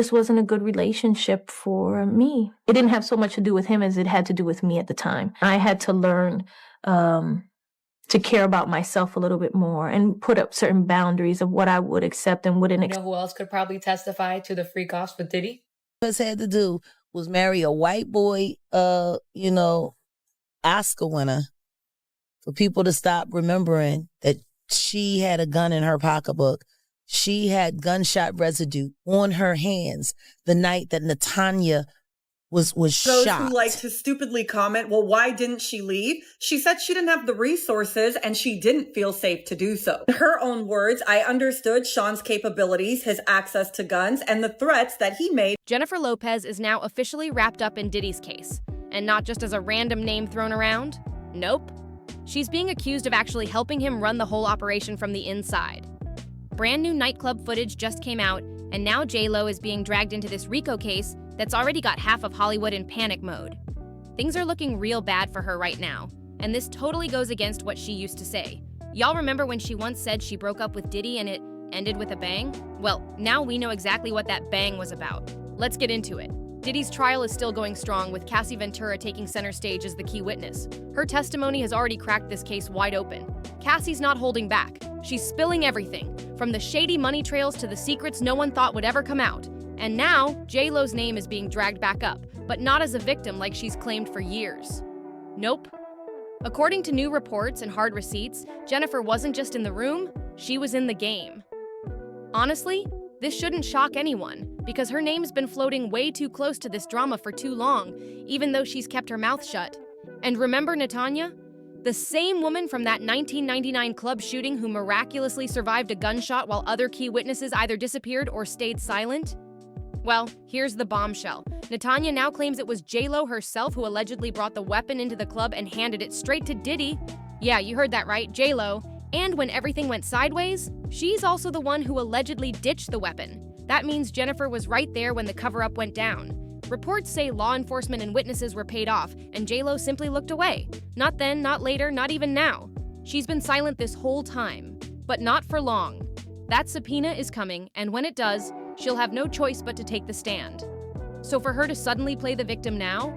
This wasn't a good relationship for me. It didn't have so much to do with him as it had to do with me at the time. I had to learn to care about myself a little bit more and put up certain boundaries of what I would accept and wouldn't accept. You know who else could probably testify to the freak offs with Diddy? What had to do was marry a white boy, Oscar winner, for people to stop remembering that she had a gun in her pocketbook. She had gunshot residue on her hands the night that Natanya was Those shot. who like to stupidly comment, well, why didn't she leave? She said she didn't have the resources and she didn't feel safe to do so. In her own words, I understood Sean's capabilities, his access to guns, and the threats that he made. Jennifer Lopez is now officially wrapped up in Diddy's case. And not just as a random name thrown around. Nope. She's being accused of actually helping him run the whole operation from the inside. Brand new nightclub footage just came out, and now J.Lo is being dragged into this RICO case that's already got half of Hollywood in panic mode. Things are looking real bad for her right now, and this totally goes against what she used to say. Y'all remember when she once said she broke up with Diddy and it ended with a bang? Well, now we know exactly what that bang was about. Let's get into it. Diddy's trial is still going strong, with Cassie Ventura taking center stage as the key witness. Her testimony has already cracked this case wide open. Cassie's not holding back. She's spilling everything, from the shady money trails to the secrets no one thought would ever come out. And now, J.Lo's name is being dragged back up, but not as a victim like she's claimed for years. Nope. According to new reports and hard receipts, Jennifer wasn't just in the room, she was in the game. Honestly, this shouldn't shock anyone, because her name's been floating way too close to this drama for too long, even though she's kept her mouth shut. And remember Natanya? The same woman from that 1999 club shooting who miraculously survived a gunshot while other key witnesses either disappeared or stayed silent? Well, here's the bombshell. Natanya now claims it was J.Lo herself who allegedly brought the weapon into the club and handed it straight to Diddy. Yeah, you heard that right, J.Lo. And when everything went sideways, she's also the one who allegedly ditched the weapon. That means Jennifer was right there when the cover-up went down. Reports say law enforcement and witnesses were paid off, and J.Lo simply looked away. Not then, not later, not even now. She's been silent this whole time. But not for long. That subpoena is coming, and when it does, she'll have no choice but to take the stand. So for her to suddenly play the victim now?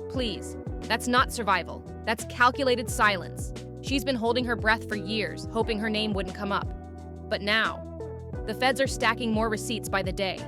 Please, that's not survival. That's calculated silence. She's been holding her breath for years, hoping her name wouldn't come up. But now, the feds are stacking more receipts by the day.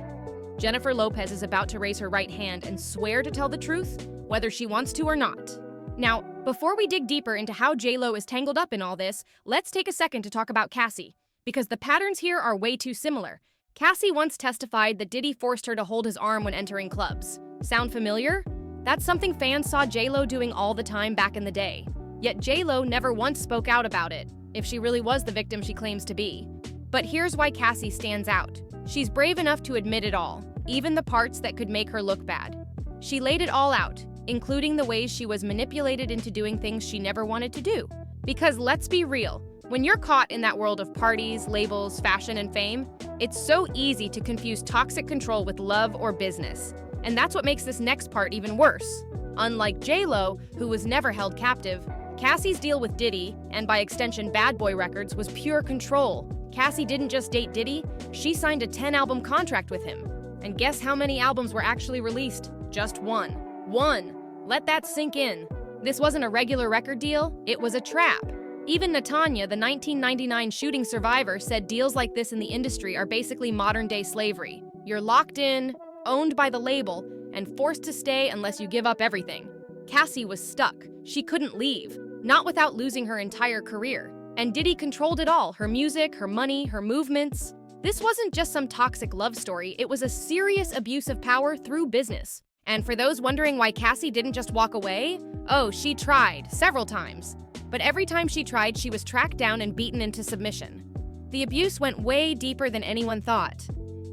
Jennifer Lopez is about to raise her right hand and swear to tell the truth, whether she wants to or not. Now, before we dig deeper into how J.Lo is tangled up in all this, let's take a second to talk about Cassie, because the patterns here are way too similar. Cassie once testified that Diddy forced her to hold his arm when entering clubs. Sound familiar? That's something fans saw J.Lo doing all the time back in the day. Yet J.Lo never once spoke out about it, if she really was the victim she claims to be. But here's why Cassie stands out. She's brave enough to admit it all, even the parts that could make her look bad. She laid it all out, including the ways she was manipulated into doing things she never wanted to do. Because let's be real, when you're caught in that world of parties, labels, fashion, and fame, it's so easy to confuse toxic control with love or business. And that's what makes this next part even worse. Unlike J.Lo, who was never held captive, Cassie's deal with Diddy, and by extension Bad Boy Records, was pure control. Cassie didn't just date Diddy, she signed a 10-album contract with him. And guess how many albums were actually released? Just one. One! Let that sink in. This wasn't a regular record deal, it was a trap. Even Natanya, the 1999 shooting survivor, said deals like this in the industry are basically modern-day slavery. You're locked in, owned by the label, and forced to stay unless you give up everything. Cassie was stuck. She couldn't leave, not without losing her entire career. And Diddy controlled it all, her music, her money, her movements. This wasn't just some toxic love story, it was a serious abuse of power through business. And for those wondering why Cassie didn't just walk away, oh, she tried, several times. But every time she tried, she was tracked down and beaten into submission. The abuse went way deeper than anyone thought.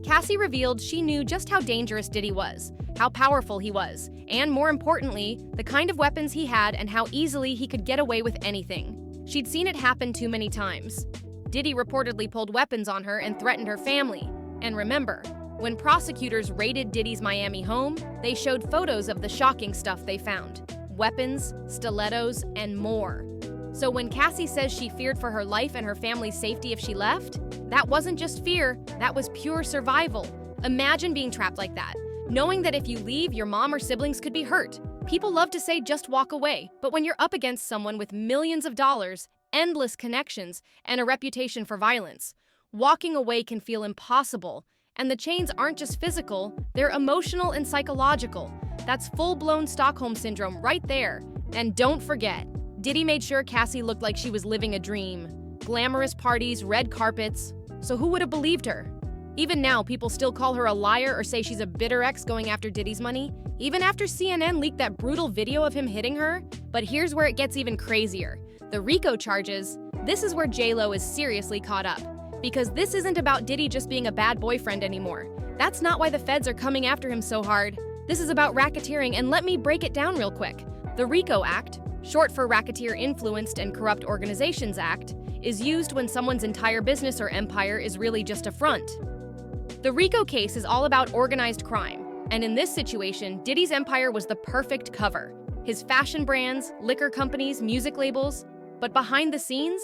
Cassie revealed she knew just how dangerous Diddy was, how powerful he was, and more importantly, the kind of weapons he had and how easily he could get away with anything. She'd seen it happen too many times. Diddy reportedly pulled weapons on her and threatened her family. And remember, when prosecutors raided Diddy's Miami home, they showed photos of the shocking stuff they found. Weapons, stilettos, and more. So when Cassie says she feared for her life and her family's safety if she left, that wasn't just fear, that was pure survival. Imagine being trapped like that, knowing that if you leave, your mom or siblings could be hurt. People love to say just walk away, but when you're up against someone with millions of dollars, endless connections, and a reputation for violence, walking away can feel impossible. And the chains aren't just physical, they're emotional and psychological. That's full-blown Stockholm Syndrome right there. And don't forget, Diddy made sure Cassie looked like she was living a dream. Glamorous parties, red carpets. So who would have believed her? Even now, people still call her a liar or say she's a bitter ex going after Diddy's money, even after CNN leaked that brutal video of him hitting her. But here's where it gets even crazier. The RICO charges, this is where J.Lo is seriously caught up. Because this isn't about Diddy just being a bad boyfriend anymore. That's not why the feds are coming after him so hard. This is about racketeering, and let me break it down real quick. The RICO Act, short for Racketeer Influenced and Corrupt Organizations Act, is used when someone's entire business or empire is really just a front. The RICO case is all about organized crime, and in this situation, Diddy's empire was the perfect cover. His fashion brands, liquor companies, music labels. But behind the scenes,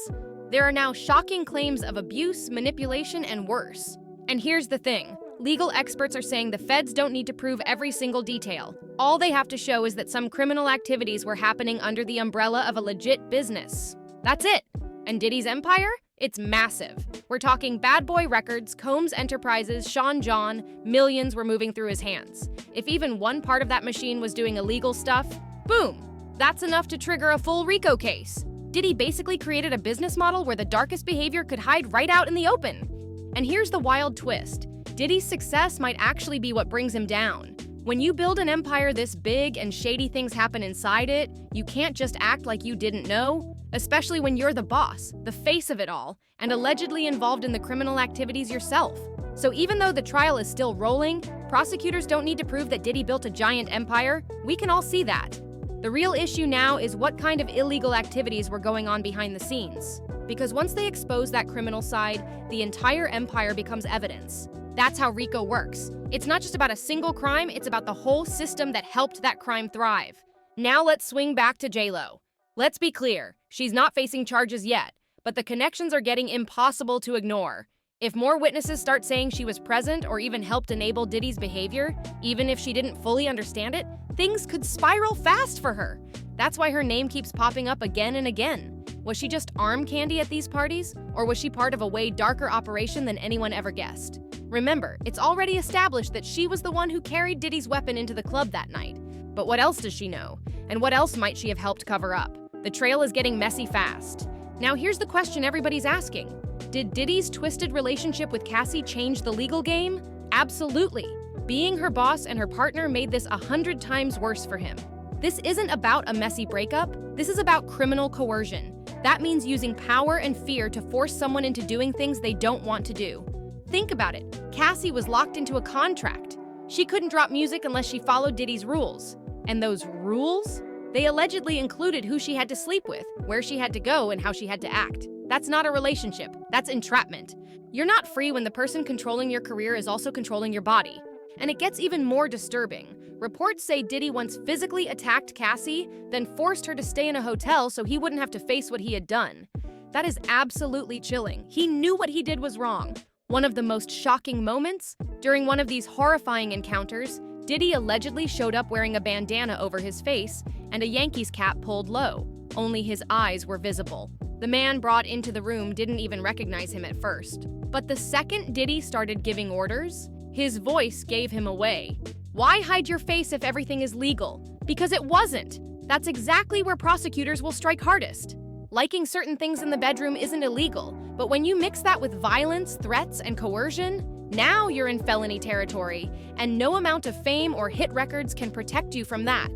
there are now shocking claims of abuse, manipulation, and worse. And here's the thing. Legal experts are saying the feds don't need to prove every single detail. All they have to show is that some criminal activities were happening under the umbrella of a legit business. That's it. And Diddy's empire? It's massive. We're talking Bad Boy Records, Combs Enterprises, Sean John, millions were moving through his hands. If even one part of that machine was doing illegal stuff, boom, that's enough to trigger a full RICO case. Diddy basically created a business model where the darkest behavior could hide right out in the open. And here's the wild twist. Diddy's success might actually be what brings him down. When you build an empire this big and shady things happen inside it, you can't just act like you didn't know, especially when you're the boss, the face of it all, and allegedly involved in the criminal activities yourself. So even though the trial is still rolling, prosecutors don't need to prove that Diddy built a giant empire. We can all see that. The real issue now is what kind of illegal activities were going on behind the scenes. Because once they expose that criminal side, the entire empire becomes evidence. That's how RICO works. It's not just about a single crime, it's about the whole system that helped that crime thrive. Now let's swing back to J.Lo. Let's be clear, she's not facing charges yet, but the connections are getting impossible to ignore. If more witnesses start saying she was present or even helped enable Diddy's behavior, even if she didn't fully understand it, things could spiral fast for her. That's why her name keeps popping up again and again. Was she just arm candy at these parties, or was she part of a way darker operation than anyone ever guessed? Remember, it's already established that she was the one who carried Diddy's weapon into the club that night. But what else does she know? And what else might she have helped cover up? The trail is getting messy fast. Now here's the question everybody's asking. Did Diddy's twisted relationship with Cassie change the legal game? Absolutely. Being her boss and her partner made this 100 times worse for him. This isn't about a messy breakup. This is about criminal coercion. That means using power and fear to force someone into doing things they don't want to do. Think about it. Cassie was locked into a contract. She couldn't drop music unless she followed Diddy's rules. And those rules? They allegedly included who she had to sleep with, where she had to go, and how she had to act. That's not a relationship. That's entrapment. You're not free when the person controlling your career is also controlling your body. And it gets even more disturbing. Reports say Diddy once physically attacked Cassie, then forced her to stay in a hotel so he wouldn't have to face what he had done. That is absolutely chilling. He knew what he did was wrong. One of the most shocking moments? During one of these horrifying encounters, Diddy allegedly showed up wearing a bandana over his face and a Yankees cap pulled low. Only his eyes were visible. The man brought into the room didn't even recognize him at first. But the second Diddy started giving orders, his voice gave him away. Why hide your face if everything is legal? Because it wasn't. That's exactly where prosecutors will strike hardest. Liking certain things in the bedroom isn't illegal, but when you mix that with violence, threats, and coercion, now you're in felony territory, and no amount of fame or hit records can protect you from that.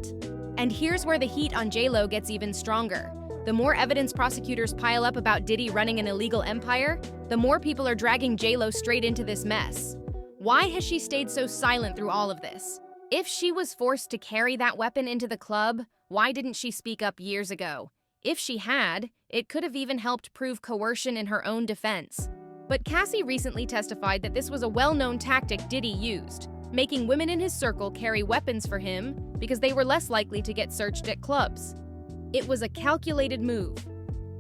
And here's where the heat on J.Lo gets even stronger. The more evidence prosecutors pile up about Diddy running an illegal empire, the more people are dragging J.Lo straight into this mess. Why has she stayed so silent through all of this? If she was forced to carry that weapon into the club, why didn't she speak up years ago? If she had, it could have even helped prove coercion in her own defense. But Cassie recently testified that this was a well-known tactic Diddy used, making women in his circle carry weapons for him because they were less likely to get searched at clubs. It was a calculated move.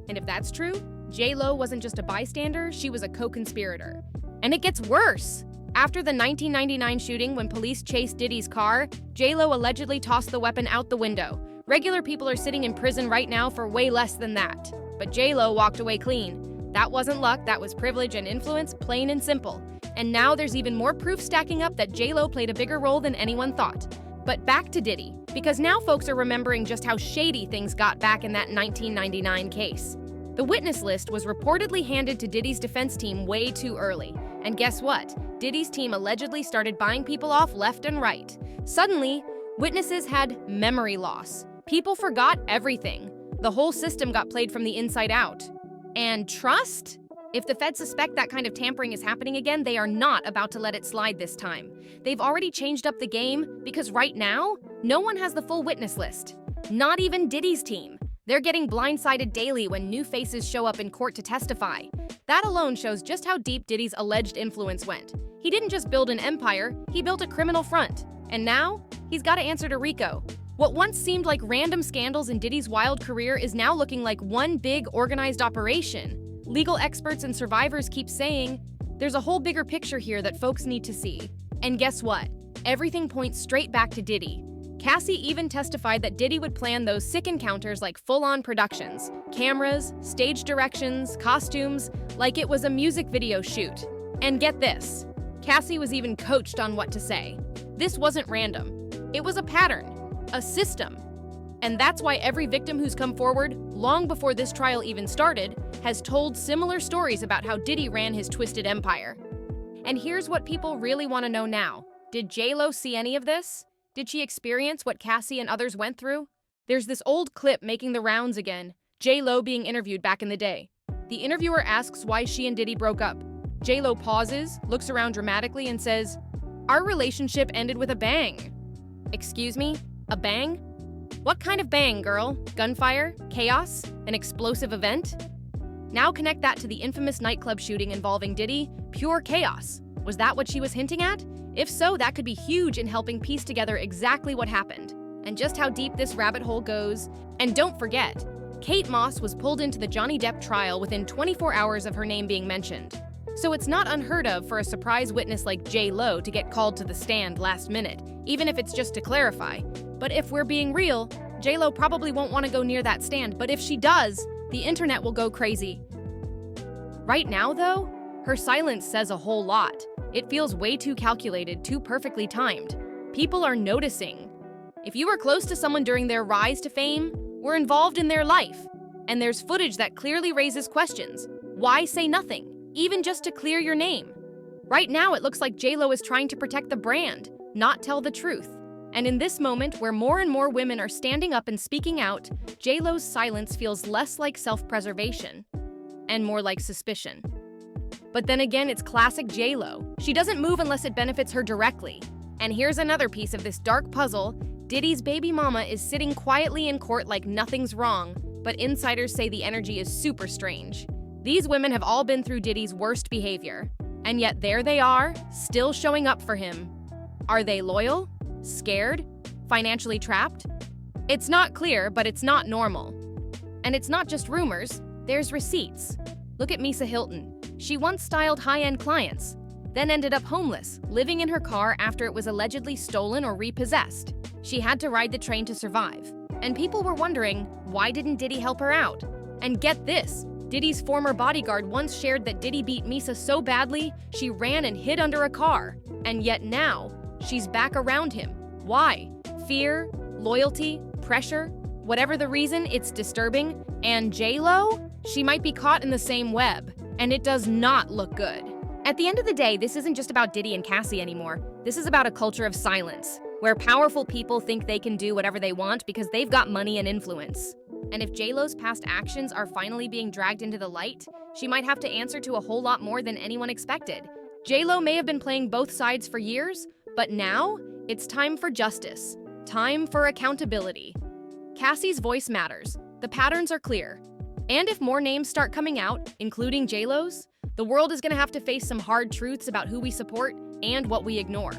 And if that's true, J.Lo wasn't just a bystander, she was a co-conspirator. And it gets worse. After the 1999 shooting, when police chased Diddy's car, J.Lo allegedly tossed the weapon out the window. Regular people are sitting in prison right now for way less than that. But J.Lo walked away clean. That wasn't luck, that was privilege and influence, plain and simple. And now there's even more proof stacking up that J.Lo played a bigger role than anyone thought. But back to Diddy, because now folks are remembering just how shady things got back in that 1999 case. The witness list was reportedly handed to Diddy's defense team way too early. And guess what? Diddy's team allegedly started buying people off left and right. Suddenly, witnesses had memory loss. People forgot everything. The whole system got played from the inside out. And trust? If the feds suspect that kind of tampering is happening again, they are not about to let it slide this time. They've already changed up the game because right now, no one has the full witness list. Not even Diddy's team. They're getting blindsided daily when new faces show up in court to testify. That alone shows just how deep Diddy's alleged influence went. He didn't just build an empire, he built a criminal front. And now, he's got to answer to RICO. What once seemed like random scandals in Diddy's wild career is now looking like one big organized operation. Legal experts and survivors keep saying, there's a whole bigger picture here that folks need to see. And guess what? Everything points straight back to Diddy. Cassie even testified that Diddy would plan those sick encounters like full-on productions, cameras, stage directions, costumes, like it was a music video shoot. And get this, Cassie was even coached on what to say. This wasn't random. It was a pattern, a system. And that's why every victim who's come forward, long before this trial even started, has told similar stories about how Diddy ran his twisted empire. And here's what people really want to know now. Did J.Lo see any of this? Did she experience what Cassie and others went through? There's this old clip making the rounds again, J.Lo being interviewed back in the day. The interviewer asks why she and Diddy broke up. J.Lo pauses, looks around dramatically, and says, "Our relationship ended with a bang." Excuse me? A bang? What kind of bang, girl? Gunfire? Chaos? An explosive event? Now connect that to the infamous nightclub shooting involving Diddy, pure chaos. Was that what she was hinting at? If so, that could be huge in helping piece together exactly what happened, and just how deep this rabbit hole goes. And don't forget, Kate Moss was pulled into the Johnny Depp trial within 24 hours of her name being mentioned. So it's not unheard of for a surprise witness like J.Lo to get called to the stand last minute, even if it's just to clarify. But if we're being real, J.Lo probably won't want to go near that stand, but if she does, the internet will go crazy. Right now, though, her silence says a whole lot. It feels way too calculated, too perfectly timed. People are noticing. If you were close to someone during their rise to fame, were involved in their life, and there's footage that clearly raises questions, why say nothing, even just to clear your name? Right now, it looks like J.Lo is trying to protect the brand, not tell the truth. And in this moment, where more and more women are standing up and speaking out, J.Lo's silence feels less like self-preservation and more like suspicion. But then again, it's classic J.Lo. She doesn't move unless it benefits her directly. And here's another piece of this dark puzzle. Diddy's baby mama is sitting quietly in court like nothing's wrong, but insiders say the energy is super strange. These women have all been through Diddy's worst behavior, and yet there they are, still showing up for him. Are they loyal? Scared? Financially trapped? It's not clear, but it's not normal. And it's not just rumors, there's receipts. Look at Misa Hilton. She once styled high-end clients, then ended up homeless, living in her car after it was allegedly stolen or repossessed. She had to ride the train to survive. And people were wondering, why didn't Diddy help her out? And get this, Diddy's former bodyguard once shared that Diddy beat Misa so badly, she ran and hid under a car. And yet now, she's back around him. Why? Fear? Loyalty? Pressure? Whatever the reason, it's disturbing. And J.Lo? She might be caught in the same web. And it does not look good. At the end of the day, this isn't just about Diddy and Cassie anymore. This is about a culture of silence, where powerful people think they can do whatever they want because they've got money and influence. And if J.Lo's past actions are finally being dragged into the light, she might have to answer to a whole lot more than anyone expected. J.Lo may have been playing both sides for years, but now it's time for justice. Time for accountability. Cassie's voice matters. The patterns are clear. And if more names start coming out, including J.Lo's, the world is going to have to face some hard truths about who we support and what we ignore.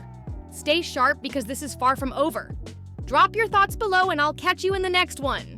Stay sharp because this is far from over. Drop your thoughts below and I'll catch you in the next one.